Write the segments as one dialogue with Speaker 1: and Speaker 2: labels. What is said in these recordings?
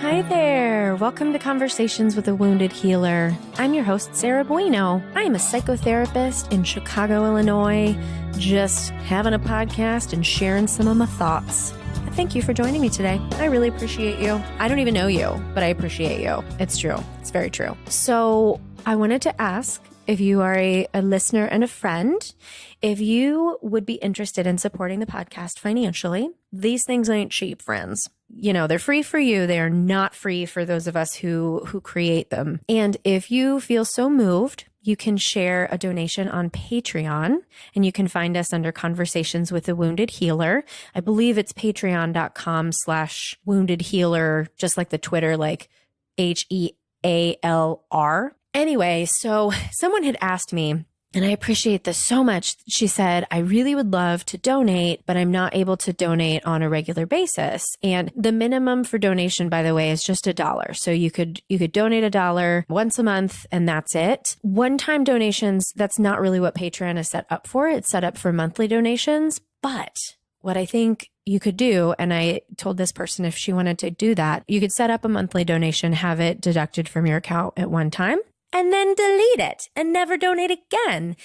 Speaker 1: Hi there. Welcome to Conversations with a Wounded Healer. I'm your host, Sarah Bueno. I am a psychotherapist in Chicago, Illinois, just having a podcast and sharing some of my thoughts. Thank you for joining me today. I really appreciate you. I don't even know you, but I appreciate you. It's true. It's very true. So I wanted to ask if you are a listener and a friend, if you would be interested in supporting the podcast financially. These things ain't cheap, friends. You know, they're free for you. They are not free for those of us who create them. And if you feel so moved, you can share a donation on Patreon, and you can find us under Conversations with a Wounded Healer. I believe it's patreon.com/wounded healer, just like the Twitter, like HEALR. Anyway, so someone had asked me, and I appreciate this so much. She said, I really would love to donate, but I'm not able to donate on a regular basis. And the minimum for donation, by the way, is just $1. So you could donate $1 once a month, and that's it. One-time donations, that's not really what Patreon is set up for. It's set up for monthly donations. But what I think you could do, and I told this person if she wanted to do that, you could set up a monthly donation, have it deducted from your account at one time, and then delete it and never donate again.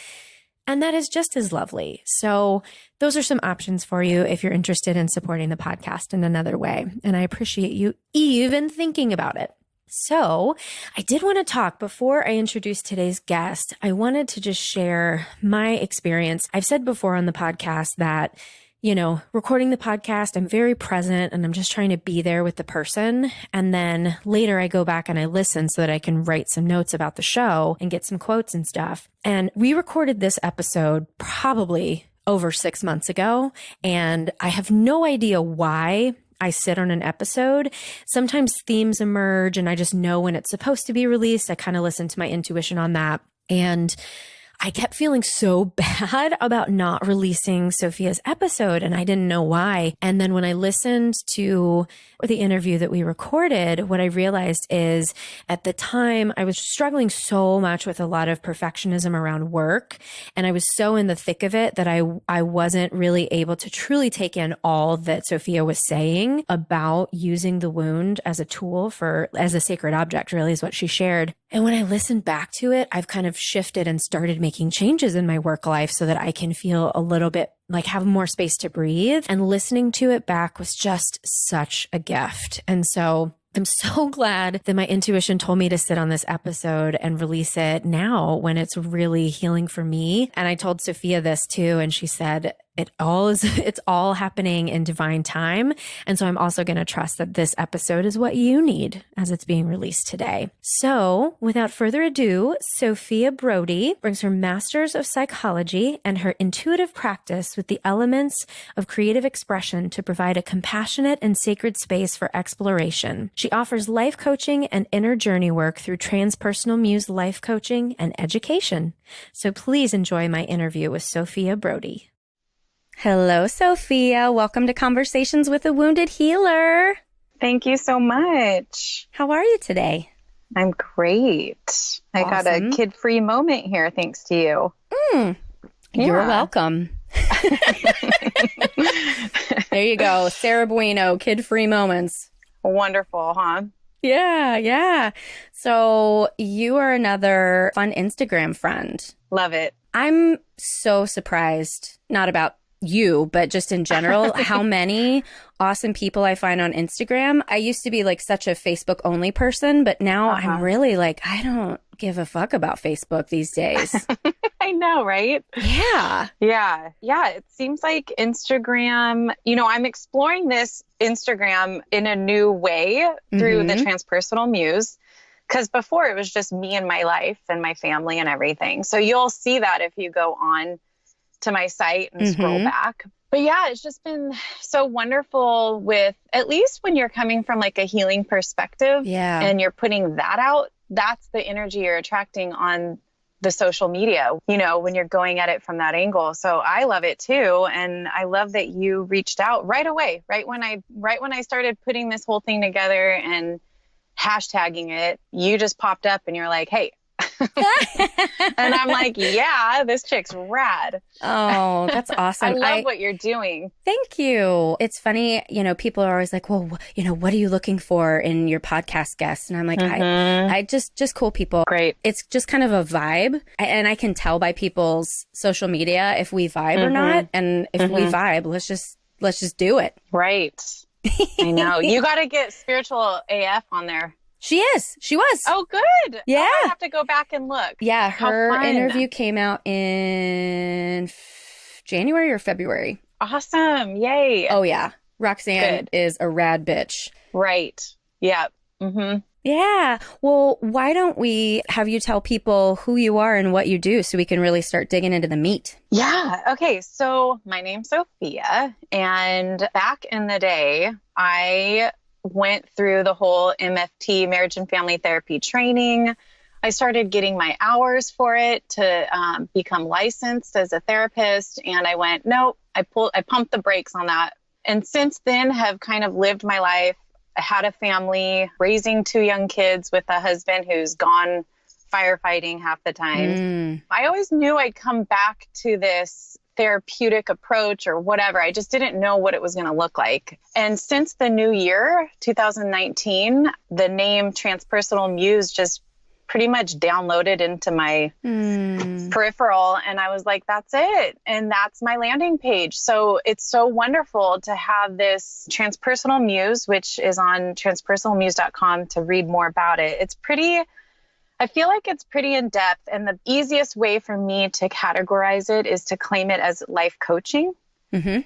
Speaker 1: And that is just as lovely. So those are some options for you if you're interested in supporting the podcast in another way. And I appreciate you even thinking about it. So I did want to talk before I introduce today's guest. I wanted to just share my experience. I've said before on the podcast that, you know, recording the podcast, I'm very present and I'm just trying to be there with the person. And then later I go back and I listen so that I can write some notes about the show and get some quotes and stuff. And we recorded this episode probably over 6 months ago. And I have no idea why I sit on an episode. Sometimes themes emerge and I just know when it's supposed to be released. I kind of listen to my intuition on that. And I kept feeling so bad about not releasing Sophia's episode, and I didn't know why. And then when I listened to the interview that we recorded, what I realized is at the time I was struggling so much with a lot of perfectionism around work, and I was so in the thick of it that I wasn't really able to truly take in all that Sophia was saying about using the wound as a tool as a sacred object, really is what she shared. And when I listened back to it, I've kind of shifted and started making changes in my work life so that I can feel a little bit like have more space to breathe. And listening to it back was just such a gift. And so I'm so glad that my intuition told me to sit on this episode and release it now when it's really healing for me. And I told Sophia this too, and she said, it's all happening in divine time. And so I'm also going to trust that this episode is what you need as it's being released today. So without further ado, Sophia Brody brings her master's of psychology and her intuitive practice with the elements of creative expression to provide a compassionate and sacred space for exploration. She offers life coaching and inner journey work through Transpersonal Muse life coaching and education. So please enjoy my interview with Sophia Brody. Hello, Sophia. Welcome to Conversations with a Wounded Healer.
Speaker 2: Thank you so much.
Speaker 1: How are you today?
Speaker 2: I'm great. Awesome. I got a kid-free moment here thanks to you.
Speaker 1: You're welcome. There you go. Sarah Bueno, kid-free moments.
Speaker 2: Wonderful, huh?
Speaker 1: Yeah. So you are another fun Instagram friend.
Speaker 2: Love it.
Speaker 1: I'm so surprised, not about you, but just in general, how many awesome people I find on Instagram. I used to be like such a Facebook only person, but now I'm really like, I don't give a fuck about Facebook these days.
Speaker 2: I know, right?
Speaker 1: Yeah.
Speaker 2: It seems like Instagram, I'm exploring this Instagram in a new way through the Transpersonal Muse. Because before it was just me and my life and my family and everything. So you'll see that if you go on to my site and scroll back. But yeah, it's just been so wonderful with, at least when you're coming from like a healing perspective and you're putting that out, that's the energy you're attracting on the social media, when you're going at it from that angle. So I love it too. And I love that you reached out right away, right when I started putting this whole thing together and hashtagging it, you just popped up and you're like, hey, And I'm like, yeah, this chick's rad.
Speaker 1: Oh, that's awesome.
Speaker 2: I love what you're doing.
Speaker 1: Thank you. It's funny, people are always like, well, what are you looking for in your podcast guests? And I'm like, I just cool people.
Speaker 2: Great.
Speaker 1: It's just kind of a vibe. And I can tell by people's social media if we vibe or not. And if we vibe, let's just do it.
Speaker 2: Right. I know. You got to get Spiritual AF on there.
Speaker 1: She was.
Speaker 2: Oh, good.
Speaker 1: Yeah.
Speaker 2: I have to go back and look.
Speaker 1: Yeah. Her interview came out in January or February.
Speaker 2: Awesome. Yay.
Speaker 1: Oh, yeah. Roxanne is a rad bitch.
Speaker 2: Right. Yeah. Mm-hmm.
Speaker 1: Yeah. Well, why don't we have you tell people who you are and what you do so we can really start digging into the meat?
Speaker 2: Yeah. Okay. So my name's Sophia. And back in the day, I went through the whole MFT, marriage and family therapy training. I started getting my hours for it to become licensed as a therapist. And I went, nope, I pumped the brakes on that. And since then have kind of lived my life. I had a family, raising 2 young kids with a husband who's gone firefighting half the time. I always knew I'd come back to this therapeutic approach or whatever. I just didn't know what it was going to look like. And since the new year, 2019, the name Transpersonal Muse just pretty much downloaded into my peripheral. And I was like, that's it. And that's my landing page. So it's so wonderful to have this Transpersonal Muse, which is on transpersonalmuse.com to read more about it. I feel like it's pretty in depth. And the easiest way for me to categorize it is to claim it as life coaching.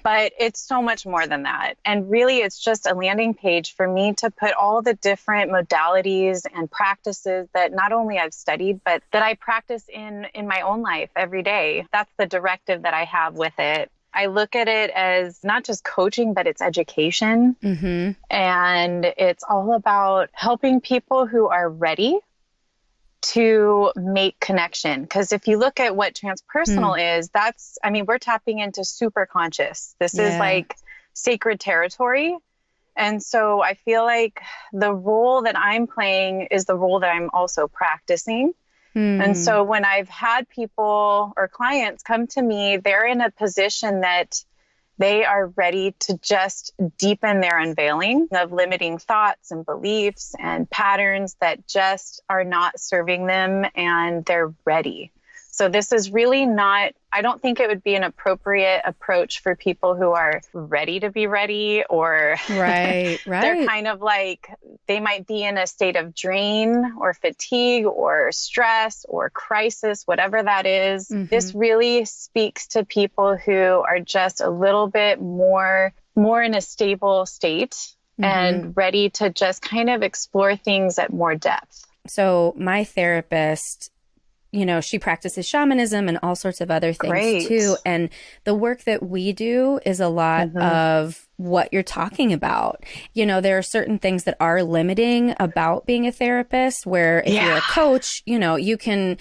Speaker 2: But it's so much more than that. And really, it's just a landing page for me to put all the different modalities and practices that not only I've studied, but that I practice in my own life every day. That's the directive that I have with it. I look at it as not just coaching, but it's education. And it's all about helping people who are ready to make connection. Because if you look at what transpersonal is, we're tapping into super conscious. This is like sacred territory. And so I feel like the role that I'm playing is the role that I'm also practicing. And so when I've had people or clients come to me, they're in a position that they are ready to just deepen their unveiling of limiting thoughts and beliefs and patterns that just are not serving them, and they're ready. So this is really not, I don't think it would be an appropriate approach for people who are ready to be ready, or
Speaker 1: right.
Speaker 2: They're kind of like, they might be in a state of drain or fatigue or stress or crisis, whatever that is. This really speaks to people who are just a little bit more in a stable state and ready to just kind of explore things at more depth.
Speaker 1: So my therapist, she practices shamanism and all sorts of other things too. And the work that we do is a lot of what you're talking about. There are certain things that are limiting about being a therapist, where if you're a coach, you can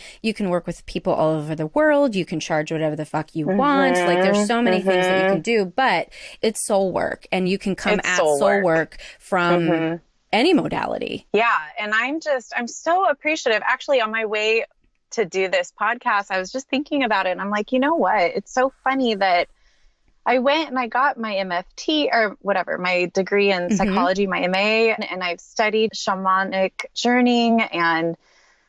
Speaker 1: work with people all over the world. You can charge whatever the fuck you want. Like, there's so many things that you can do, but it's soul work, and you can come at soul work from any modality. Yeah.
Speaker 2: And I'm so appreciative. Actually, on my way to do this podcast, I was just thinking about it, and I'm like, you know what? It's so funny that I went and I got my MFT or whatever, my degree in psychology, my MA, and I've studied shamanic journeying, and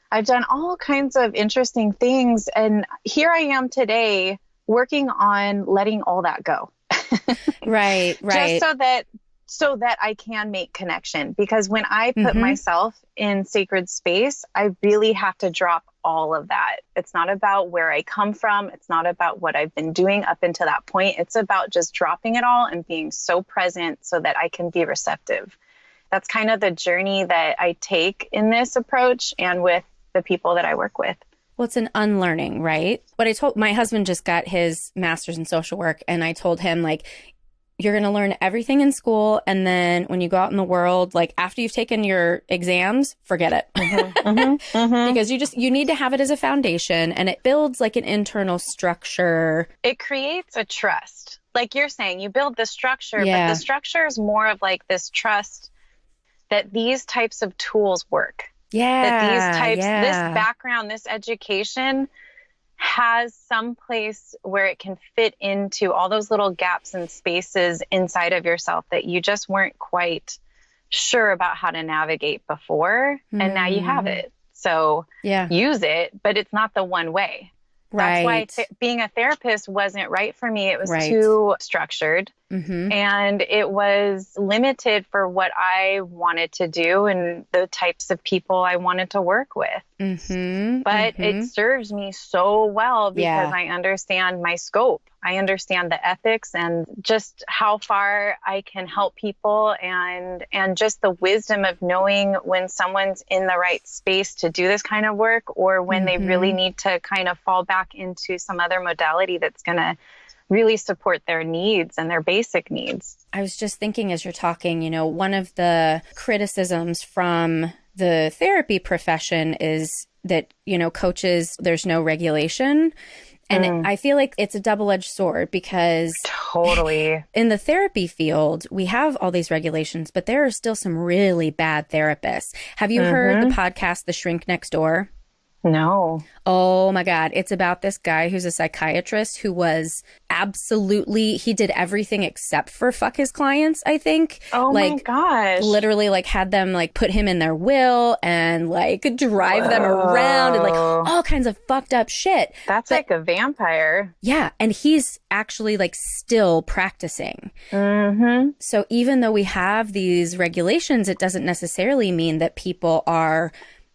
Speaker 2: I've done all kinds of interesting things. And here I am today working on letting all that go.
Speaker 1: Right.
Speaker 2: Just so that I can make connection. Because when I put myself in sacred space, I really have to drop all of that. It's not about where I come from. It's not about what I've been doing up until that point. It's about just dropping it all and being so present so that I can be receptive. That's kind of the journey that I take in this approach and with the people that I work with.
Speaker 1: Well, it's an unlearning, right? What I told my husband just got his master's in social work, and I told him, like, you're going to learn everything in school, and then when you go out in the world, like, after you've taken your exams, forget it. Because you need to have it as a foundation, and it builds like an internal structure.
Speaker 2: It creates a trust. Like you're saying, you build the structure, but the structure is more of like this trust that these types of tools work. That these types,
Speaker 1: Yeah.
Speaker 2: this background, this education has some place where it can fit into all those little gaps and spaces inside of yourself that you just weren't quite sure about how to navigate before. And now you have it. So use it, but it's not the one way. That's why being a therapist wasn't right for me. It was too structured and it was limited for what I wanted to do and the types of people I wanted to work with. But it serves me so well because I understand my scope. I understand the ethics and just how far I can help people and just the wisdom of knowing when someone's in the right space to do this kind of work or when they really need to kind of fall back into some other modality that's going to really support their needs and their basic needs.
Speaker 1: I was just thinking as you're talking, you know, one of the criticisms from the therapy profession is that, you know, coaches, there's no regulation. And I feel like it's a double-edged sword because
Speaker 2: totally
Speaker 1: in the therapy field, we have all these regulations, but there are still some really bad therapists. Have you heard the podcast, The Shrink Next Door?
Speaker 2: No.
Speaker 1: Oh my God. It's about this guy who's a psychiatrist who was absolutely, he did everything except for fuck his clients, I think.
Speaker 2: Oh my gosh.
Speaker 1: Literally like had them like put him in their will and like drive them around and like all kinds of fucked up shit.
Speaker 2: That's like a vampire.
Speaker 1: Yeah. And he's actually like still practicing. So even though we have these regulations, it doesn't necessarily mean that people are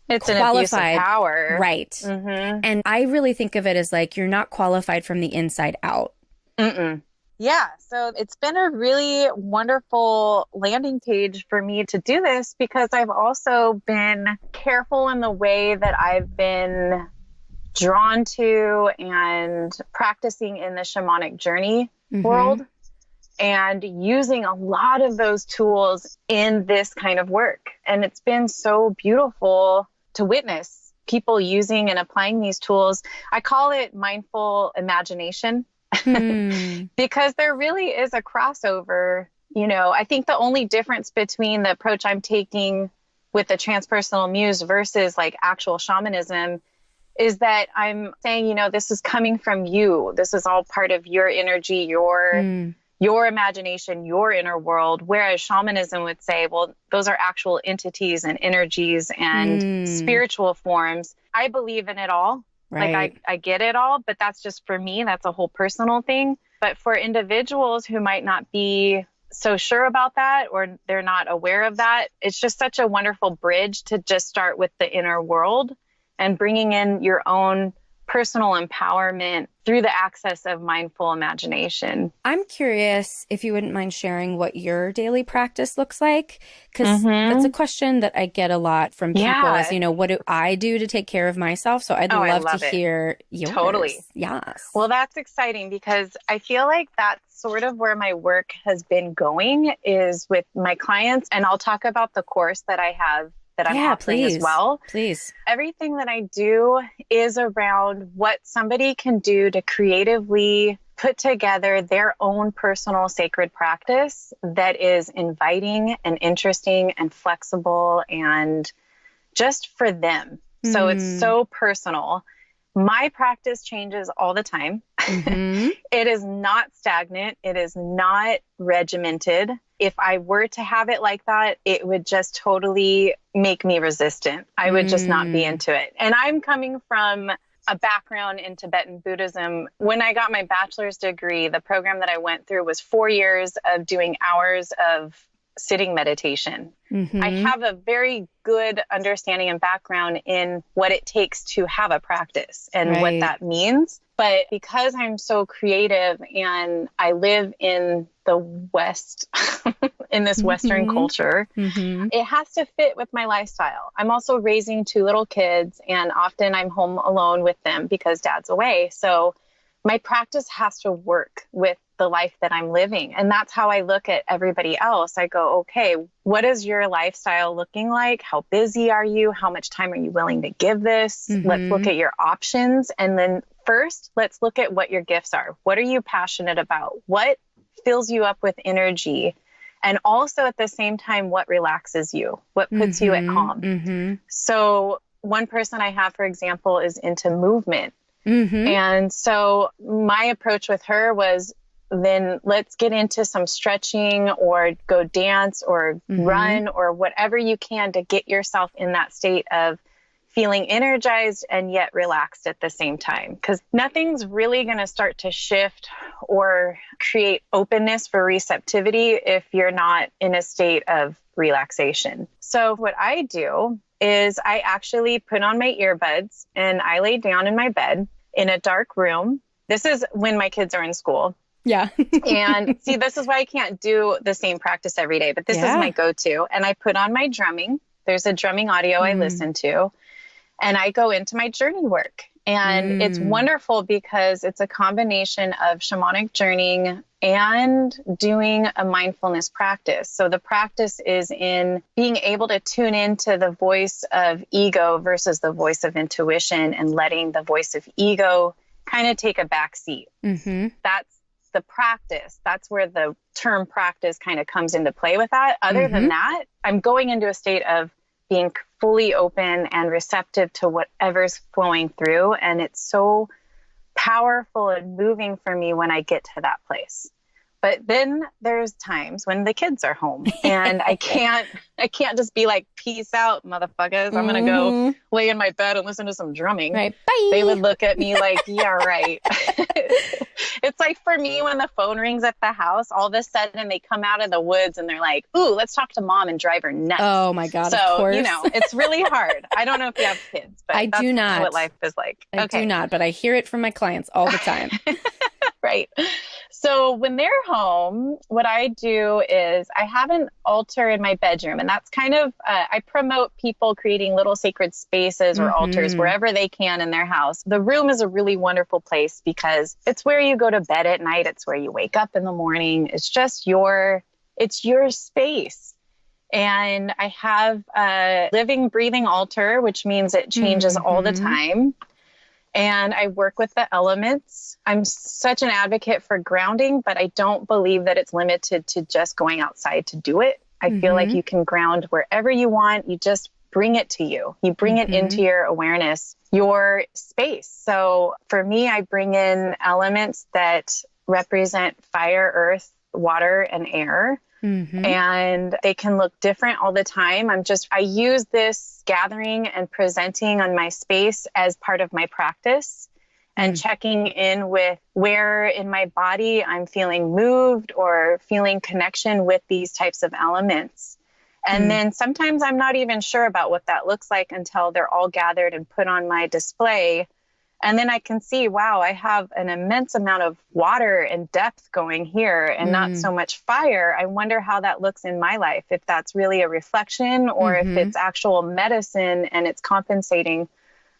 Speaker 2: it's
Speaker 1: qualified.
Speaker 2: An abuse of power.
Speaker 1: Right. And I really think of it as like, you're not qualified from the inside out.
Speaker 2: Yeah. So it's been a really wonderful landing page for me to do this because I've also been careful in the way that I've been drawn to and practicing in the shamanic journey world and using a lot of those tools in this kind of work. And it's been so beautiful to witness people using and applying these tools. I call it mindful imagination because there really is a crossover. You know, I think the only difference between the approach I'm taking with the Transpersonal Muse versus like actual shamanism is that I'm saying, you know, this is coming from you. This is all part of your energy, your imagination, your inner world, whereas shamanism would say, well, those are actual entities and energies and spiritual forms. I believe in it all. Like I get it all, but that's just for me. That's a whole personal thing. But for individuals who might not be so sure about that or they're not aware of that, it's just such a wonderful bridge to just start with the inner world and bringing in your own personal empowerment through the access of mindful imagination.
Speaker 1: I'm curious if you wouldn't mind sharing what your daily practice looks like, because that's a question that I get a lot from people is, you know, what do I do to take care of myself? So I'd love to hear yours.
Speaker 2: Totally.
Speaker 1: Yes.
Speaker 2: Well, that's exciting because I feel like that's sort of where my work has been going is with my clients. And I'll talk about the course that I have that I'm offering as well.
Speaker 1: Please.
Speaker 2: Everything that I do is around what somebody can do to creatively put together their own personal sacred practice that is inviting and interesting and flexible and just for them. So it's so personal. My practice changes all the time. It is not stagnant. It is not regimented. If I were to have it like that, it would just totally make me resistant. I would just not be into it. And I'm coming from a background in Tibetan Buddhism. When I got my bachelor's degree, the program that I went through was 4 years of doing hours of sitting meditation. I have a very good understanding and background in what it takes to have a practice and what that means. But because I'm so creative and I live in the West, in this Western culture, it has to fit with my lifestyle. I'm also raising 2 little kids and often I'm home alone with them because dad's away. So my practice has to work with the life that I'm living. And that's how I look at everybody else. I go, okay, what is your lifestyle looking like? How busy are you? How much time are you willing to give this? Let's look at your options. And then first, let's look at what your gifts are. What are you passionate about? What fills you up with energy? And also at the same time, what relaxes you, what puts you at calm. So one person I have, for example, is into movement. And so my approach with her was, then let's get into some stretching or go dance or run or whatever you can to get yourself in that state of feeling energized and yet relaxed at the same time. Because nothing's really going to start to shift or create openness for receptivity if you're not in a state of relaxation. So what I do is I actually put on my earbuds and I lay down in my bed in a dark room. This is when my kids are in school.
Speaker 1: Yeah.
Speaker 2: And see, this is why I can't do the same practice every day, but this is my go-to. And I put on my drumming. There's a drumming audio I listen to. And I go into my journey work. And it's wonderful because it's a combination of shamanic journeying and doing a mindfulness practice. So the practice is in being able to tune into the voice of ego versus the voice of intuition and letting the voice of ego kind of take a back seat. That's the practice. That's where the term practice kind of comes into play with that. Other than that, I'm going into a state of being fully open and receptive to whatever's flowing through. And it's so powerful and moving for me when I get to that place. But then there's times when the kids are home and I can't just be like, peace out, motherfuckers. I'm going to go lay in my bed and listen to some drumming.
Speaker 1: Right. Bye.
Speaker 2: They would look at me like, yeah, right. It's like for me, when the phone rings at the house, all of a sudden they come out of the woods and they're like, ooh, let's talk to mom and drive her nuts.
Speaker 1: Oh my God.
Speaker 2: So,
Speaker 1: of course.
Speaker 2: It's really hard. I don't know if you have kids, but
Speaker 1: I do not.
Speaker 2: What life is like.
Speaker 1: I do not, but I hear it from my clients all the time.
Speaker 2: Right. So when they're home, what I do is I have an altar in my bedroom, and that's kind of, I promote people creating little sacred spaces or altars wherever they can in their house. The room is a really wonderful place because it's where you go to bed at night. It's where you wake up in the morning. It's just it's your space. And I have a living, breathing altar, which means it changes all the time. And I work with the elements. I'm such an advocate for grounding, but I don't believe that it's limited to just going outside to do it. I feel like you can ground wherever you want. You just bring it to you. You bring it into your awareness, your space. So for me, I bring in elements that represent fire, earth, water, and air. And they can look different all the time. I use this gathering and presenting on my space as part of my practice and checking in with where in my body I'm feeling moved or feeling connection with these types of elements. And then sometimes I'm not even sure about what that looks like until they're all gathered and put on my display. And then I can see, wow, I have an immense amount of water and depth going here and not so much fire. I wonder how that looks in my life, if that's really a reflection or if it's actual medicine and it's compensating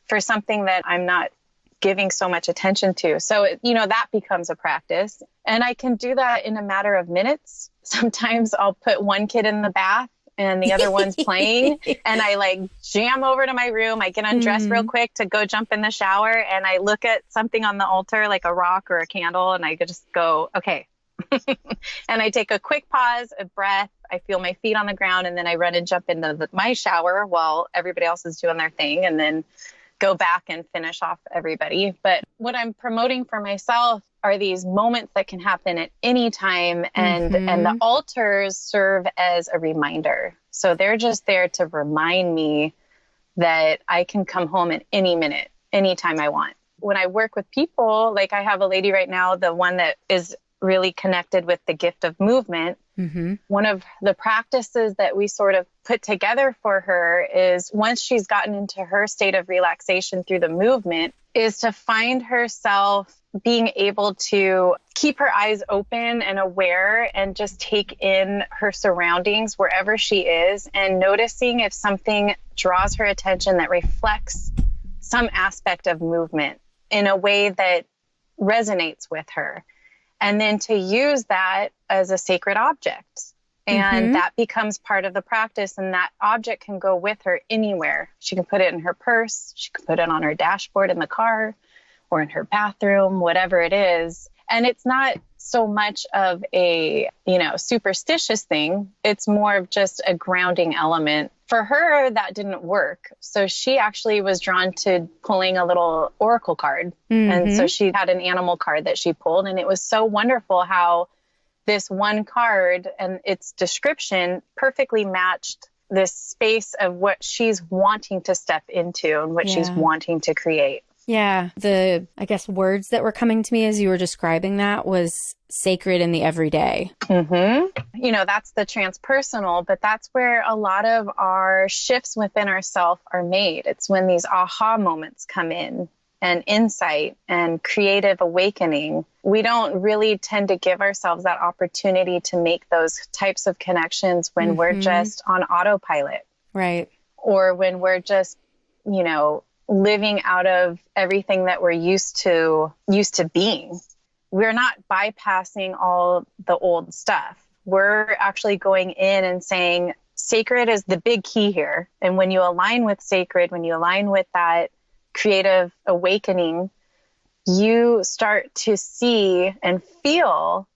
Speaker 2: for something that I'm not giving so much attention to. So, that becomes a practice. And I can do that in a matter of minutes. Sometimes I'll put one kid in the bath and the other one's playing, and I jam over to my room. I get undressed real quick to go jump in the shower, and I look at something on the altar, like a rock or a candle, and I just go, okay. And I take a quick pause, a breath. I feel my feet on the ground, and then I run and jump into my shower while everybody else is doing their thing, and then go back and finish off everybody. But what I'm promoting for myself are these moments that can happen at any time. And the altars serve as a reminder. So they're just there to remind me that I can come home at any minute, anytime I want. When I work with people, like I have a lady right now, the one that is really connected with the gift of movement. One of the practices that we sort of put together for her is, once she's gotten into her state of relaxation through the movement, is to find herself being able to keep her eyes open and aware and just take in her surroundings wherever she is, and noticing if something draws her attention that reflects some aspect of movement in a way that resonates with her. And then to use that as a sacred object. And that becomes part of the practice. And that object can go with her anywhere. She can put it in her purse. She can put it on her dashboard in the car or in her bathroom, whatever it is. And it's not so much of a, superstitious thing. It's more of just a grounding element. For her, that didn't work. So she actually was drawn to pulling a little oracle card. And so she had an animal card that she pulled. And it was so wonderful how this one card and its description perfectly matched this space of what she's wanting to step into and what she's wanting to create.
Speaker 1: Yeah. The, I guess, words that were coming to me as you were describing that was sacred in the everyday.
Speaker 2: That's the transpersonal, but that's where a lot of our shifts within ourselves are made. It's when these aha moments come in and insight and creative awakening. We don't really tend to give ourselves that opportunity to make those types of connections when we're just on autopilot.
Speaker 1: Right.
Speaker 2: Or when we're just, living out of everything that we're used to being. We're not bypassing all the old stuff. We're actually going in and saying sacred is the big key here. And when you align with sacred, when you align with that creative awakening, you start to see and feel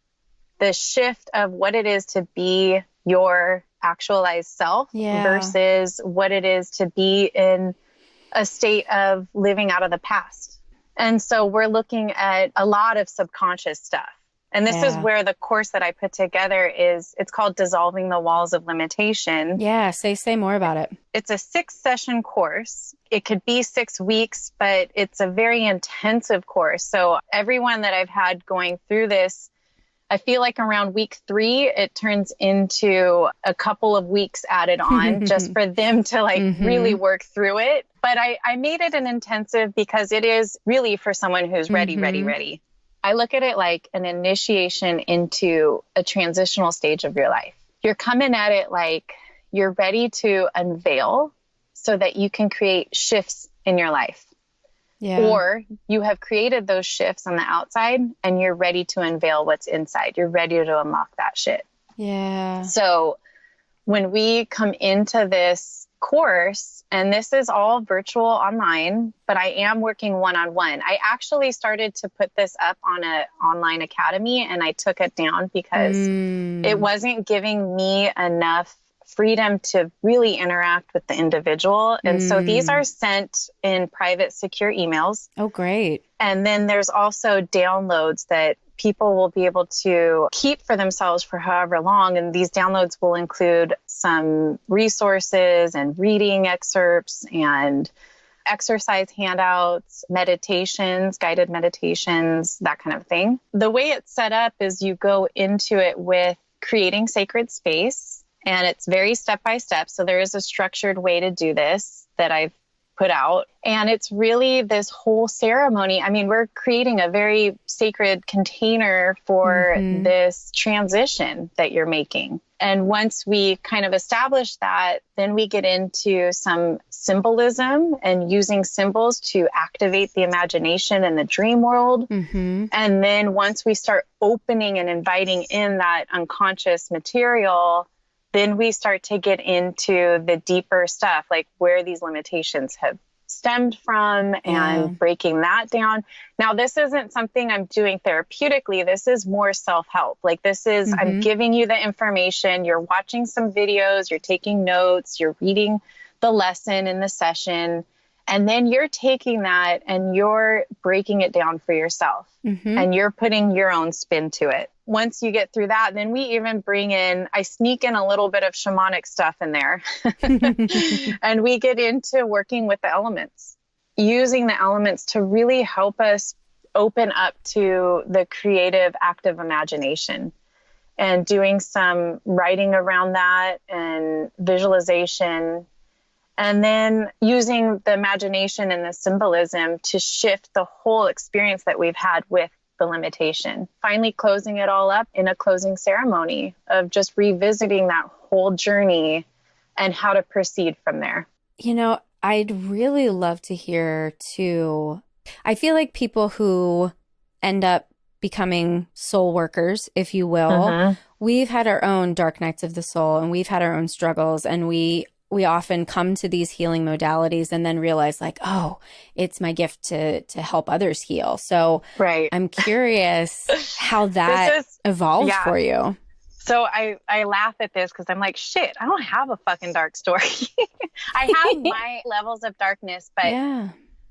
Speaker 2: the shift of what it is to be your actualized self versus what it is to be in a state of living out of the past. And so we're looking at a lot of subconscious stuff. And this is where the course that I put together it's called Dissolving the Walls of Limitation.
Speaker 1: Yeah. Say more about it.
Speaker 2: It's a 6-session course. It could be 6 weeks, but it's a very intensive course. So everyone that I've had going through this, I feel like around week 3, it turns into a couple of weeks added on just for them to really work through it. But I made it an intensive because it is really for someone who's ready. I look at it like an initiation into a transitional stage of your life. You're coming at it like you're ready to unveil so that you can create shifts in your life. Yeah. Or you have created those shifts on the outside and you're ready to unveil what's inside. You're ready to unlock that shit.
Speaker 1: Yeah.
Speaker 2: So when we come into this course, and this is all virtual online, but I am working one-on-one. I actually started to put this up on an online academy and I took it down because it wasn't giving me enough freedom to really interact with the individual. And so these are sent in private, secure emails.
Speaker 1: Oh, great.
Speaker 2: And then there's also downloads that people will be able to keep for themselves for however long. And these downloads will include some resources and reading excerpts and exercise handouts, meditations, guided meditations, that kind of thing. The way it's set up is you go into it with creating sacred space. And it's very step-by-step. So there is a structured way to do this that I've put out. And it's really this whole ceremony. I mean, we're creating a very sacred container for this transition that you're making. And once we kind of establish that, then we get into some symbolism and using symbols to activate the imagination and the dream world. And then once we start opening and inviting in that unconscious material, then we start to get into the deeper stuff, like where these limitations have stemmed from and breaking that down. Now, this isn't something I'm doing therapeutically. This is more self-help. Like this is, I'm giving you the information. You're watching some videos, you're taking notes, you're reading the lesson in the session. And then you're taking that and you're breaking it down for yourself and you're putting your own spin to it. Once you get through that, then we even I sneak in a little bit of shamanic stuff in there and we get into working with the elements, using the elements to really help us open up to the creative, active imagination and doing some writing around that and visualization. And then using the imagination and the symbolism to shift the whole experience that we've had with the limitation. Finally closing it all up in a closing ceremony of just revisiting that whole journey and how to proceed from there.
Speaker 1: I'd really love to hear too. I feel like people who end up becoming soul workers, if you will, we've had our own dark nights of the soul and we've had our own struggles and we we often come to these healing modalities and then realize like, oh, it's my gift to help others heal. So
Speaker 2: right.
Speaker 1: I'm curious how that evolved for you.
Speaker 2: So I laugh at this because I'm like, shit, I don't have a fucking dark story. I have my levels of darkness, but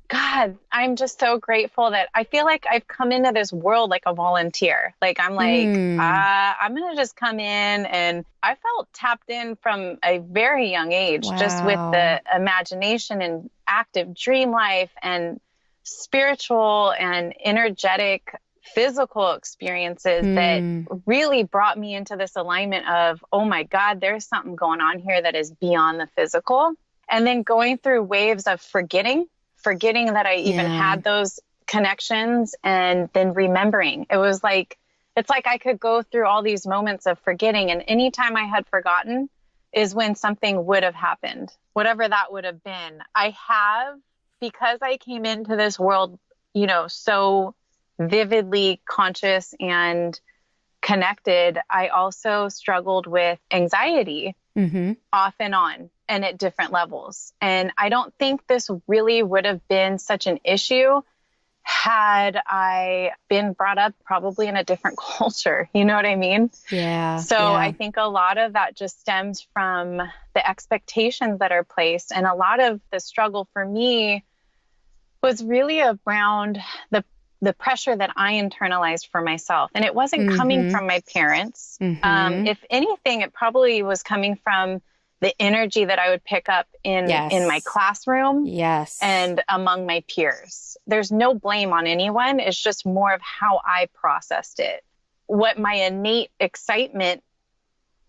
Speaker 2: God, I'm just so grateful that I feel like I've come into this world like a volunteer. Like I'm like, I'm going to just come in, and I felt tapped in from a very young age, just with the imagination and active dream life and spiritual and energetic physical experiences that really brought me into this alignment of, oh my God, there's something going on here that is beyond the physical. And then going through waves of forgetting that I even had those connections, and then remembering. It was like, it's like I could go through all these moments of forgetting, and anytime I had forgotten is when something would have happened, whatever that would have been. I have, because I came into this world, you know, so vividly conscious and connected, I also struggled with anxiety off and on, and at different levels. And I don't think this really would have been such an issue had I been brought up probably in a different culture. You know what I mean?
Speaker 1: Yeah.
Speaker 2: So I think a lot of that just stems from the expectations that are placed. And a lot of the struggle for me was really around the pressure that I internalized for myself. And it wasn't coming from my parents. If anything, it probably was coming from the energy that I would pick up in my classroom and among my peers. There's no blame on anyone. It's just more of how I processed it. What my innate excitement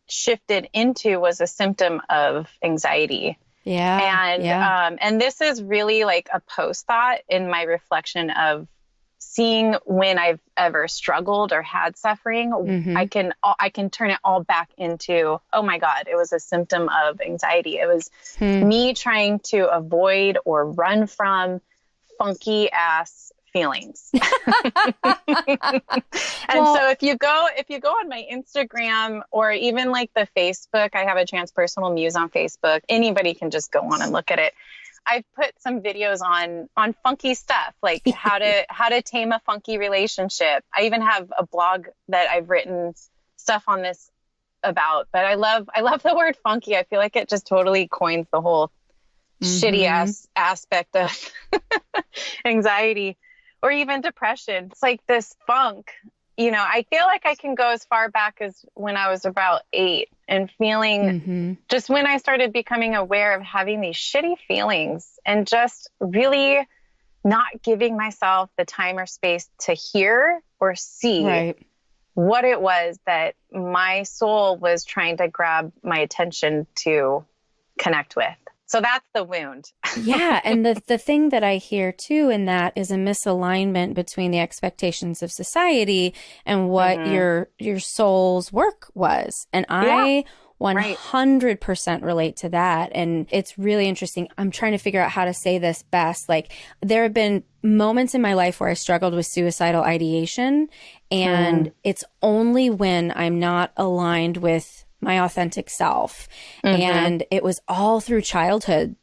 Speaker 2: shifted into was a symptom of anxiety. And this is really like a post thought in my reflection of seeing when I've ever struggled or had suffering. I can turn it all back into, oh my God, it was a symptom of anxiety. It was me trying to avoid or run from funky ass feelings. So if you go on my Instagram or even like the Facebook, I have a Transpersonal Muse on Facebook. Anybody can just go on and look at it. I've put some videos on funky stuff, like how to tame a funky relationship. I even have a blog that I've written stuff on this about, but I love the word funky. I feel like it just totally coins the whole shitty ass aspect of anxiety or even depression. It's like this funk, you know. I feel like I can go as far back as when I was about 8 and feeling just when I started becoming aware of having these shitty feelings and just really not giving myself the time or space to hear or see what it was that my soul was trying to grab my attention to connect with. So that's the wound.
Speaker 1: And the thing that I hear too in that is a misalignment between the expectations of society and what your soul's work was. And I 100% relate to that. And it's really interesting. I'm trying to figure out how to say this best. Like, there have been moments in my life where I struggled with suicidal ideation, and it's only when I'm not aligned with my authentic self. And it was all through childhood.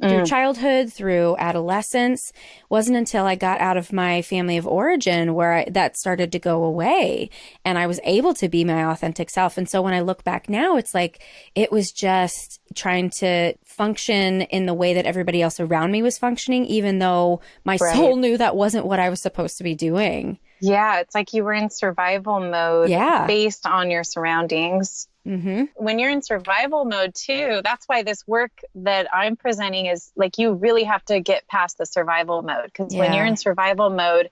Speaker 1: Through adolescence. Wasn't until I got out of my family of origin where that started to go away, and I was able to be my authentic self. And so when I look back now, it's like it was just trying to function in the way that everybody else around me was functioning, even though my soul knew that wasn't what I was supposed to be doing.
Speaker 2: Yeah, it's like you were in survival mode based on your surroundings. When you're in survival mode too, that's why this work that I'm presenting is like, you really have to get past the survival mode. Because when you're in survival mode,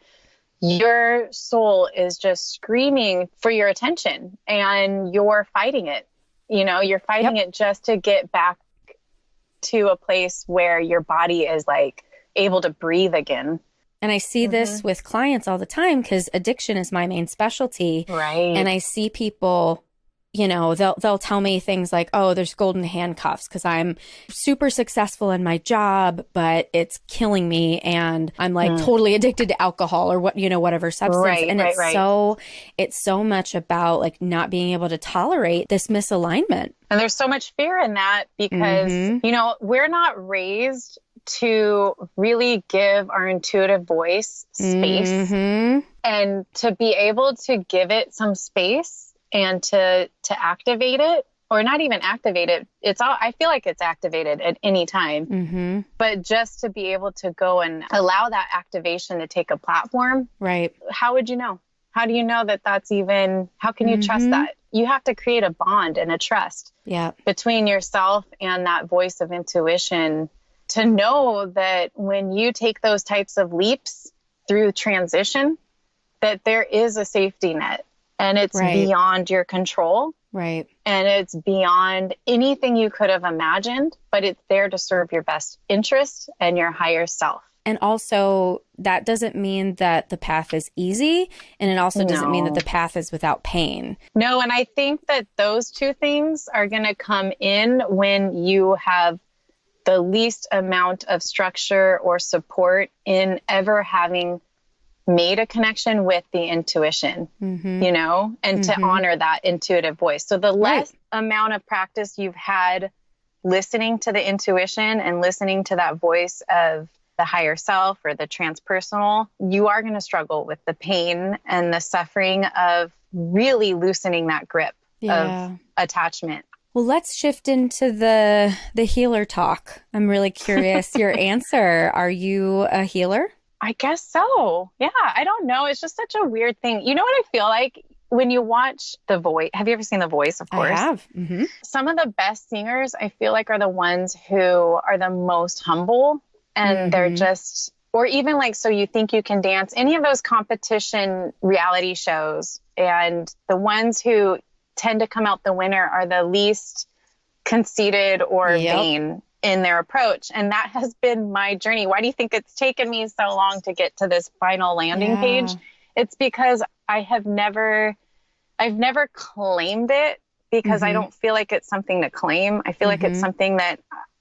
Speaker 2: your soul is just screaming for your attention and you're fighting it. You know, you're fighting it just to get back to a place where your body is like able to breathe again.
Speaker 1: And I see this with clients all the time because addiction is my main specialty.
Speaker 2: Right.
Speaker 1: And I see people they'll tell me things like, oh, there's golden handcuffs because I'm super successful in my job, but it's killing me. And I'm like totally addicted to alcohol or whatever substance.
Speaker 2: Right,
Speaker 1: and
Speaker 2: right.
Speaker 1: it's so much about like not being able to tolerate this misalignment.
Speaker 2: And there's so much fear in that because, we're not raised to really give our intuitive voice space and to be able to give it some space and to activate it, or not even activate it. I feel like it's activated at any time, but just to be able to go and allow that activation to take a platform.
Speaker 1: Right.
Speaker 2: How would you know? How do you know that that's even, how can you trust that? You have to create a bond and a trust between yourself and that voice of intuition to know that when you take those types of leaps through transition, that there is a safety net and it's beyond your control.
Speaker 1: Right.
Speaker 2: And it's beyond anything you could have imagined, but it's there to serve your best interest and your higher self.
Speaker 1: And also, that doesn't mean that the path is easy. And it also doesn't mean that the path is without pain.
Speaker 2: No, and I think that those two things are going to come in when you have the least amount of structure or support in ever having made a connection with the intuition, and to honor that intuitive voice. So the less amount of practice you've had listening to the intuition and listening to that voice of the higher self or the transpersonal, you are going to struggle with the pain and the suffering of really loosening that grip of attachment.
Speaker 1: Well, let's shift into the healer talk. I'm really curious your answer. Are you a healer?
Speaker 2: I guess so. Yeah, I don't know. It's just such a weird thing. You know what I feel like? When you watch The Voice, have you ever seen The Voice, of course?
Speaker 1: I have.
Speaker 2: Some of the best singers, I feel like, are the ones who are the most humble. And they're just, or even like, So You Think You Can Dance, any of those competition reality shows. And the ones who tend to come out the winner are the least conceited or vain in their approach. And that has been my journey. Why do you think it's taken me so long to get to this final landing page? It's because I've never claimed it, because I don't feel like it's something to claim. I feel like it's something that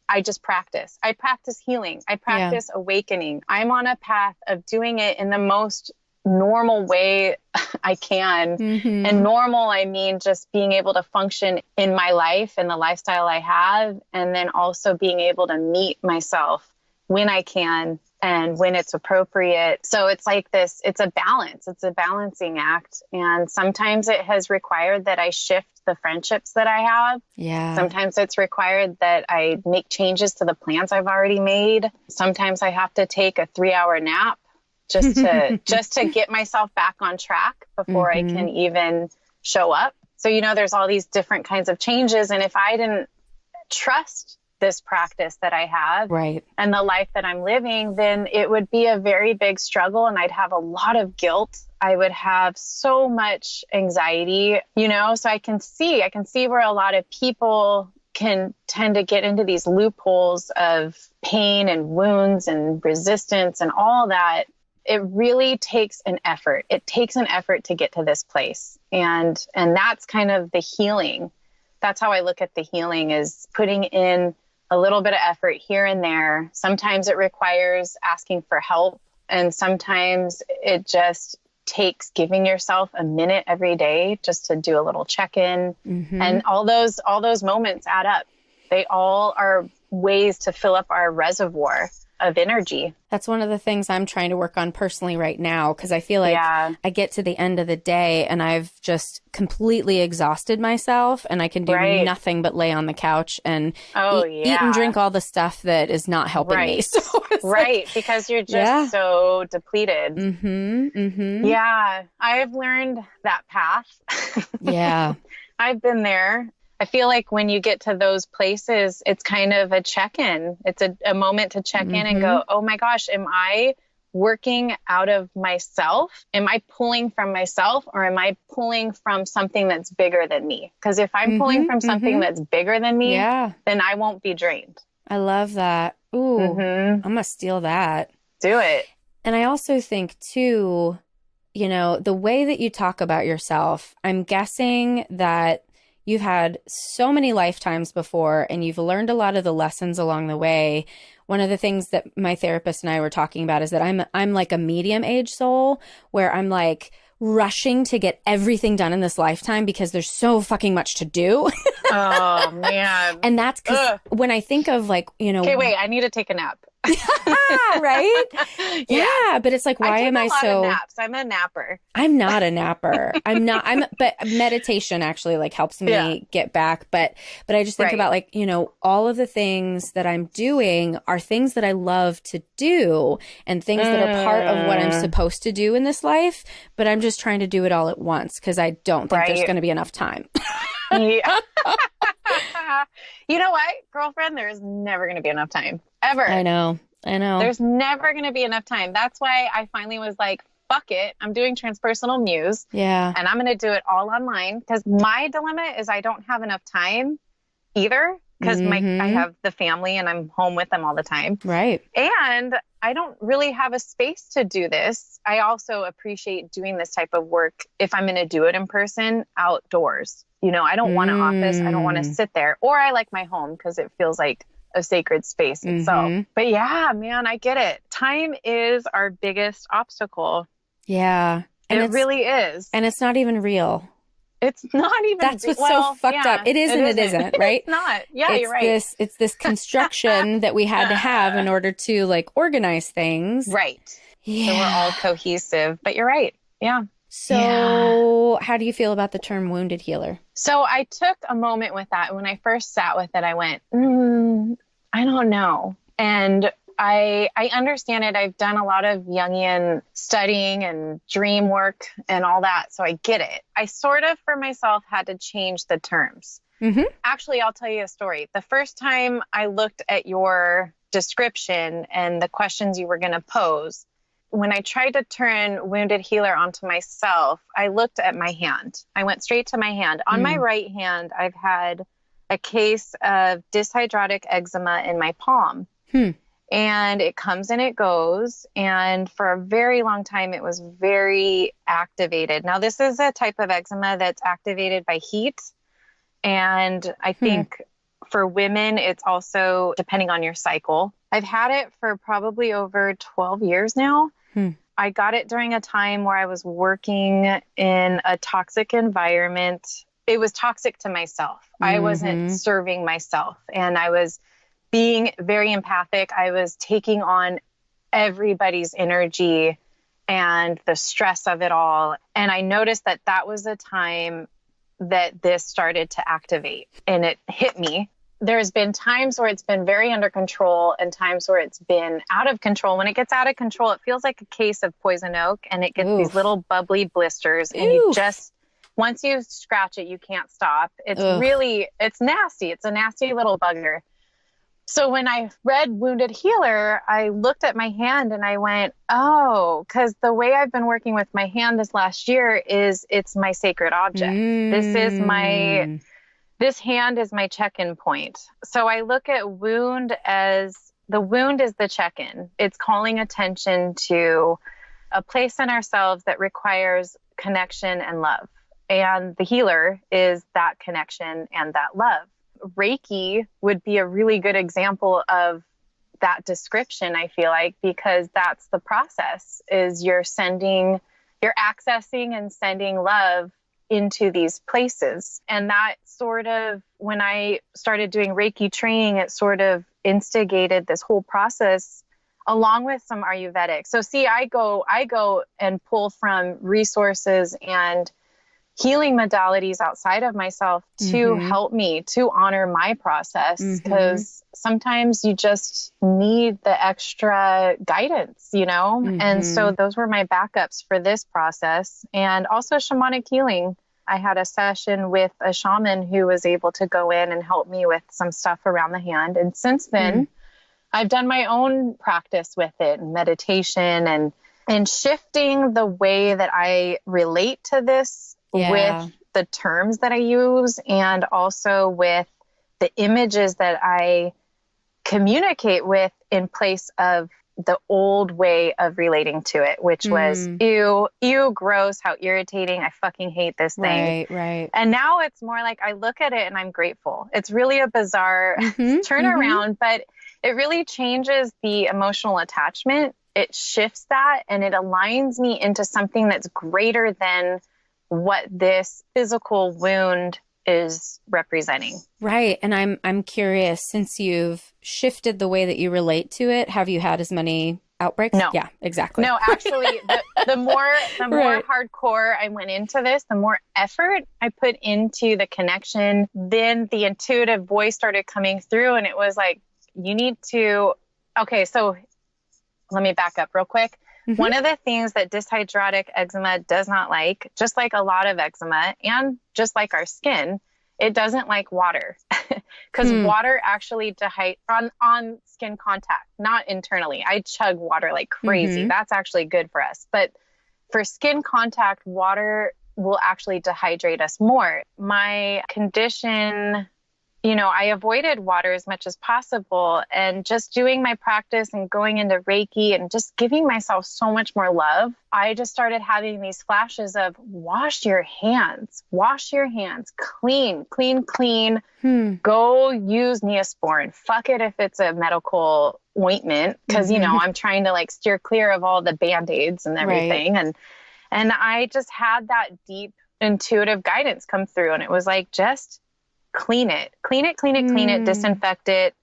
Speaker 2: I just practice. I practice healing. I practice awakening. I'm on a path of doing it in the most normal way I can. And normal, I mean, just being able to function in my life and the lifestyle I have. And then also being able to meet myself when I can and when it's appropriate. So it's like this, it's a balance. It's a balancing act. And sometimes it has required that I shift the friendships that I have.
Speaker 1: Yeah.
Speaker 2: Sometimes it's required that I make changes to the plans I've already made. Sometimes I have to take a 3-hour nap just to get myself back on track before I can even show up. So, there's all these different kinds of changes. And if I didn't trust this practice that I have and the life that I'm living, then it would be a very big struggle and I'd have a lot of guilt. I would have so much anxiety, so I can see where a lot of people can tend to get into these loopholes of pain and wounds and resistance and all that. It really takes an effort. It takes an effort to get to this place. And that's kind of the healing. That's how I look at the healing, is putting in a little bit of effort here and there. Sometimes it requires asking for help. And sometimes it just takes giving yourself a minute every day just to do a little check-in. And all those moments add up. They all are ways to fill up our reservoir of energy.
Speaker 1: That's one of the things I'm trying to work on personally right now, because I feel like I get to the end of the day and I've just completely exhausted myself and I can do nothing but lay on the couch and eat and drink all the stuff that is not helping me. So because you're just so depleted. Yeah, I've learned that path. I've been there. I feel like when you get to those places, it's kind of a check-in. It's a moment to check in and go, oh my gosh, am I working out of myself? Am I pulling from myself, or am I pulling from something that's bigger than me? Because if I'm pulling from something that's bigger than me, then I won't be drained. I love that. Ooh, I'm going to steal that.
Speaker 2: Do it.
Speaker 1: And I also think too, the way that you talk about yourself, I'm guessing that you've had so many lifetimes before, and you've learned a lot of the lessons along the way. One of the things that my therapist and I were talking about is that I'm like a medium age soul, where I'm like rushing to get everything done in this lifetime because there's so fucking much to do.
Speaker 2: Oh man.
Speaker 1: And that's because when I think of like, you know,
Speaker 2: okay, wait, I need to take a nap.
Speaker 1: Right? Yeah, but it's like, why am I so
Speaker 2: naps? I'm a napper.
Speaker 1: I'm not a napper. But meditation actually like helps me get back. But I just think about like, you know, all of the things that I'm doing are things that I love to do and things that are part of what I'm supposed to do in this life. But I'm just trying to do it all at once because I don't think there's going to be enough time.
Speaker 2: Yeah. You know what, girlfriend? There's never going to be enough time. Ever.
Speaker 1: I know.
Speaker 2: There's never going to be enough time. That's why I finally was like, fuck it. I'm doing Transpersonal Muse.
Speaker 1: Yeah.
Speaker 2: And I'm going to do it all online because my dilemma is I don't have enough time either because I have the family and I'm home with them all the time.
Speaker 1: Right.
Speaker 2: And I don't really have a space to do this. I also appreciate doing this type of work if I'm going to do it in person outdoors. You know, I don't want an office. I don't want to sit there. Or I like my home because it feels like a sacred space itself. But yeah, man, I get it. Time is our biggest obstacle.
Speaker 1: Yeah.
Speaker 2: And it really is.
Speaker 1: And it's not even real.
Speaker 2: It's not even.
Speaker 1: That's what's so fucked up. It is and it isn't, right?
Speaker 2: It's not. Yeah, you're right.
Speaker 1: It's this construction that we had to have in order to like organize things.
Speaker 2: Right.
Speaker 1: Yeah.
Speaker 2: So we're all cohesive. But you're right. Yeah.
Speaker 1: So how do you feel about the term wounded healer?
Speaker 2: So I took a moment with that. When I first sat with it, I went, I don't know. And I understand it. I've done a lot of Jungian studying and dream work and all that. So I get it. I sort of, for myself, had to change the terms. Actually, I'll tell you a story. The first time I looked at your description and the questions you were going to pose, when I tried to turn wounded healer onto myself, I looked at my hand. I went straight to my hand. On my right hand, I've had a case of dyshydrotic eczema in my palm. And it comes and it goes. And for a very long time, it was very activated. Now, this is a type of eczema that's activated by heat. And I think for women, it's also depending on your cycle. I've had it for probably over 12 years now. I got it during a time where I was working in a toxic environment. It was toxic to myself. I wasn't serving myself, and I was being very empathic. I was taking on everybody's energy and the stress of it all. And I noticed that that was a time that this started to activate, and it hit me. There's been times where it's been very under control and times where it's been out of control. When it gets out of control, it feels like a case of poison oak, and it gets these little bubbly blisters. And you just, once you scratch it, you can't stop. It's really, it's nasty. It's a nasty little bugger. So when I read Wounded Healer, I looked at my hand and I went, oh, because the way I've been working with my hand this last year is it's my sacred object. This hand is my check-in point. So I look at wound as the wound is the check-in. It's calling attention to a place in ourselves that requires connection and love. And the healer is that connection and that love. Reiki would be a really good example of that description, I feel like, because that's the process, is you're accessing and sending love into these places. And that sort of, when I started doing Reiki training, it sort of instigated this whole process along with some Ayurvedic. So see, I go and pull from resources and healing modalities outside of myself to help me to honor my process, because sometimes you just need the extra guidance, you know? And so those were my backups for this process. And also shamanic healing. I had a session with a shaman who was able to go in and help me with some stuff around the hand. And since then, I've done my own practice with it, and meditation and shifting the way that I relate to this with the terms that I use, and also with the images that I communicate with in place of the old way of relating to it, which was, ew, gross, how irritating. I fucking hate this thing.
Speaker 1: Right.
Speaker 2: And now it's more like I look at it and I'm grateful. It's really a bizarre turnaround, but it really changes the emotional attachment. It shifts that and it aligns me into something that's greater than what this physical wound is representing.
Speaker 1: Right. And I'm curious, since you've shifted the way that you relate to it, have you had as many outbreaks?
Speaker 2: No.
Speaker 1: Yeah, exactly.
Speaker 2: No, actually, the more hardcore I went into this, the more effort I put into the connection. Then the intuitive voice started coming through and it was like, you need to, okay, so let me back up real quick. One of the things that dyshydrotic eczema does not like, just like a lot of eczema and just like our skin, it doesn't like water because water actually on skin contact, not internally. I chug water like crazy. That's actually good for us. But for skin contact, water will actually dehydrate us more. My condition, you know, I avoided water as much as possible, and just doing my practice and going into Reiki and just giving myself so much more love. I just started having these flashes of wash your hands, clean. Go use Neosporin. Fuck it if it's a medical ointment, because, you know, I'm trying to like steer clear of all the Band-Aids and everything. Right. And I just had that deep intuitive guidance come through, and it was like, just clean it, disinfect it.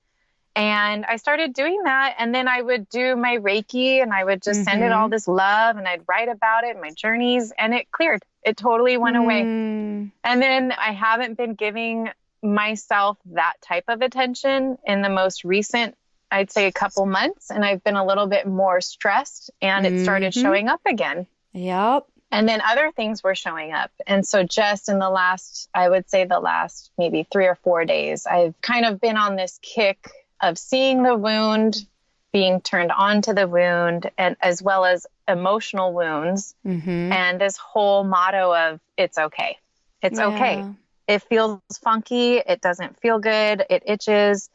Speaker 2: And I started doing that. And then I would do my Reiki and I would just send it all this love and I'd write about it, my journeys, and it cleared. It totally went away. And then I haven't been giving myself that type of attention in the most recent, I'd say, a couple months. And I've been a little bit more stressed and it started showing up again.
Speaker 1: Yep.
Speaker 2: And then other things were showing up. And so just in the last, I would say the last maybe 3 or 4 days, I've kind of been on this kick of seeing the wound, being turned on to the wound, and as well as emotional wounds. And this whole motto of it's okay. It's okay. It feels funky. It doesn't feel good. It itches.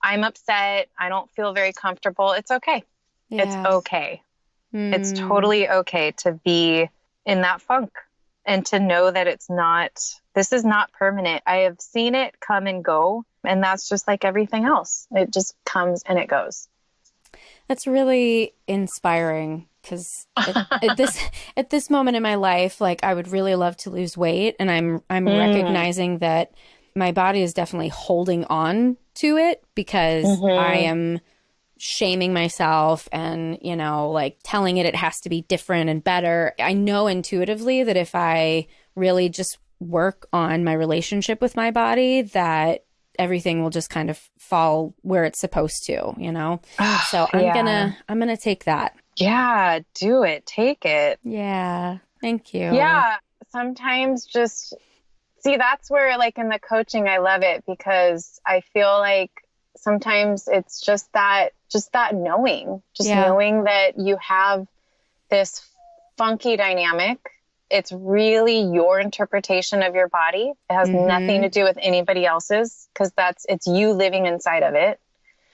Speaker 2: I'm upset. I don't feel very comfortable. It's okay. It's okay. It's totally okay to be in that funk and to know that this is not permanent. I have seen it come and go, and that's just like everything else. It just comes and it goes.
Speaker 1: That's really inspiring, because at this moment in my life, like, I would really love to lose weight, and I'm recognizing that my body is definitely holding on to it because I am shaming myself and, you know, like telling it has to be different and better. I know intuitively that if I really just work on my relationship with my body, that everything will just kind of fall where it's supposed to, you know? So I'm gonna take that.
Speaker 2: Yeah, do it. Take it.
Speaker 1: Yeah. Thank you.
Speaker 2: Yeah. Sometimes just see, that's where, like, in the coaching, I love it, because I feel like sometimes it's just that knowing, knowing that you have this funky dynamic. It's really your interpretation of your body. It has nothing to do with anybody else's, because it's you living inside of it.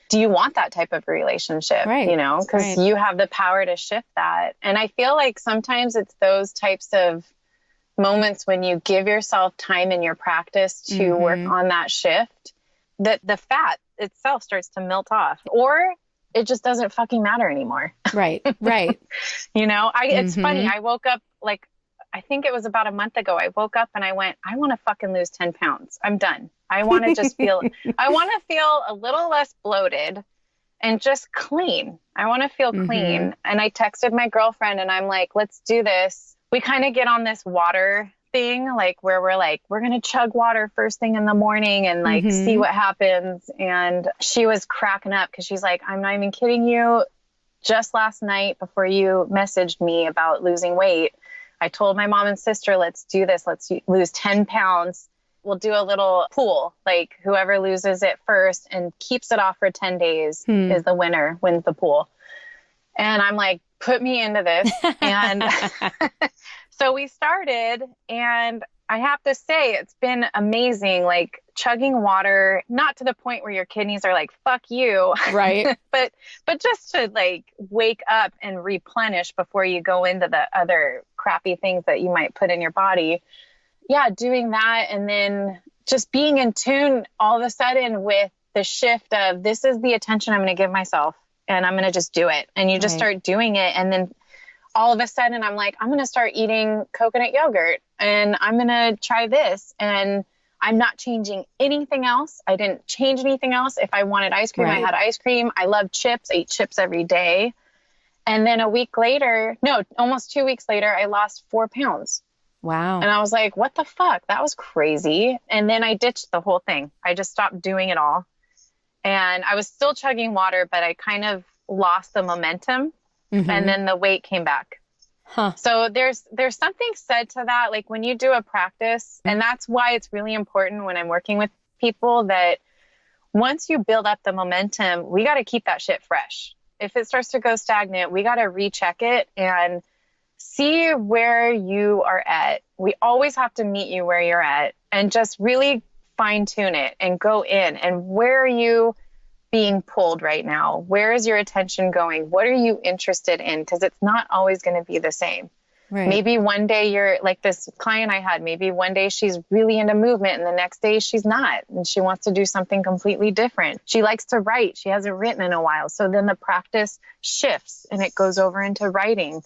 Speaker 2: Do you want that type of relationship? Right. You know, because you have the power to shift that. And I feel like sometimes it's those types of moments when you give yourself time in your practice to work on that shift, that the fat itself starts to melt off, or it just doesn't fucking matter anymore. Right. You know, it's funny. I woke up, like, I think it was about a month ago. I woke up and I went, I want to fucking lose 10 pounds. I'm done. I want to just feel a little less bloated and just clean. I want to feel clean. And I texted my girlfriend and I'm like, let's do this. We kind of get on this water thing, like, where we're going to chug water first thing in the morning and like see what happens. And she was cracking up because she's like, I'm not even kidding you. Just last night, before you messaged me about losing weight, I told my mom and sister, let's do this. Let's lose 10 pounds. We'll do a little pool. Like, whoever loses it first and keeps it off for 10 days is the winner, wins the pool. And I'm like, put me into this. And so we started, and I have to say it's been amazing, like chugging water, not to the point where your kidneys are like, fuck you.
Speaker 1: Right.
Speaker 2: but just to like wake up and replenish before you go into the other crappy things that you might put in your body. Yeah, doing that. And then just being in tune all of a sudden with the shift of this is the attention I'm going to give myself and I'm going to just do it. And you just start doing it. And then all of a sudden I'm like, I'm going to start eating coconut yogurt and I'm going to try this. And I'm not changing anything else. I didn't change anything else. If I wanted ice cream, I had ice cream. I love chips. I eat chips every day. And then almost 2 weeks later, I lost 4 pounds.
Speaker 1: Wow.
Speaker 2: And I was like, what the fuck? That was crazy. And then I ditched the whole thing. I just stopped doing it all. And I was still chugging water, but I kind of lost the momentum. And then the weight came back. So there's something said to that. Like when you do a practice, and that's why it's really important when I'm working with people that once you build up the momentum, we got to keep that shit fresh. If it starts to go stagnant, we got to recheck it and see where you are at. We always have to meet you where you're at and just really fine tune it and go in. And where are you being pulled right now? Where is your attention going? What are you interested in? Because it's not always going to be the same. Right. Maybe one day you're like this client I had, maybe one day she's really into movement and the next day she's not. And she wants to do something completely different. She likes to write. She hasn't written in a while. So then the practice shifts and it goes over into writing.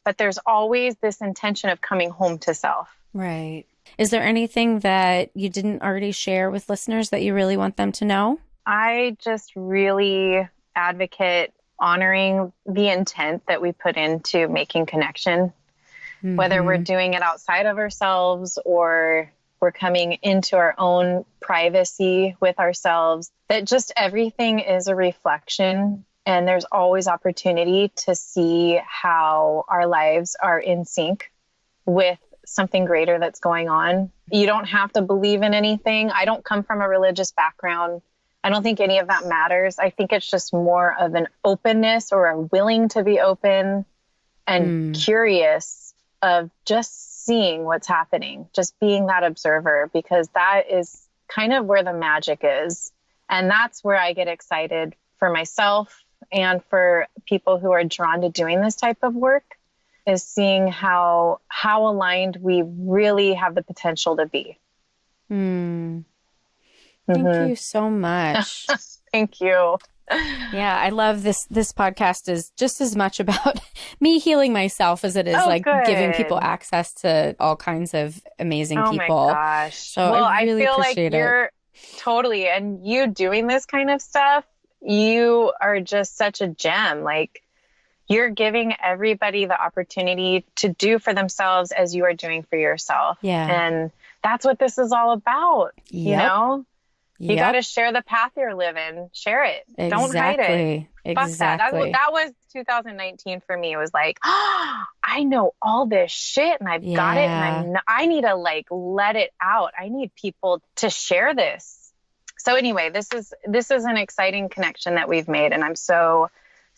Speaker 2: But there's always this intention of coming home to self.
Speaker 1: Right. Is there anything that you didn't already share with listeners that you really want them to know?
Speaker 2: I just really advocate honoring the intent that we put into making connection, whether we're doing it outside of ourselves or we're coming into our own privacy with ourselves, that just everything is a reflection. And there's always opportunity to see how our lives are in sync with something greater that's going on. You don't have to believe in anything. I don't come from a religious background. I don't think any of that matters. I think it's just more of an openness or a willing to be open and curious of just seeing what's happening, just being that observer, because that is kind of where the magic is. And that's where I get excited for myself and for people who are drawn to doing this type of work, is seeing how aligned we really have the potential to be.
Speaker 1: Thank you so much.
Speaker 2: Thank you.
Speaker 1: Yeah, I love this. This podcast is just as much about me healing myself as it is giving people access to all kinds of amazing people.
Speaker 2: Oh my gosh.
Speaker 1: So well, I really feel like
Speaker 2: you're totally, and you doing this kind of stuff, you are just such a gem. Like you're giving everybody the opportunity to do for themselves as you are doing for yourself. Yeah. And that's what this is all about. You know? You got to share the path you're living. Share it. Exactly. Don't hide it. Exactly. That was 2019 for me. It was like, I know all this shit and I've got it. And I need to like let it out. I need people to share this. So anyway, this is an exciting connection that we've made. And I'm so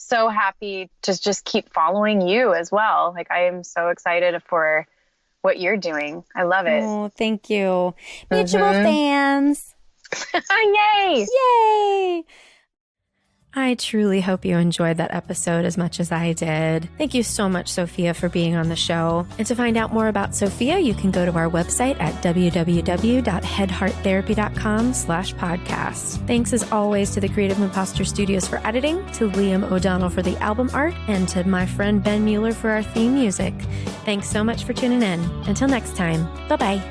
Speaker 2: happy to just keep following you as well. Like I am so excited for what you're doing. I love it.
Speaker 1: Oh, thank you. Mutual fans.
Speaker 2: Yay!
Speaker 1: Yay! I truly hope you enjoyed that episode as much as I did. Thank you so much, Sophia, for being on the show. And to find out more about Sophia, you can go to our website at www.headhearttherapy.com/podcast. Thanks as always to the Creative Imposter Studios for editing, to Liam O'Donnell for the album art, and to my friend Ben Mueller for our theme music. Thanks so much for tuning in. Until next time, bye-bye.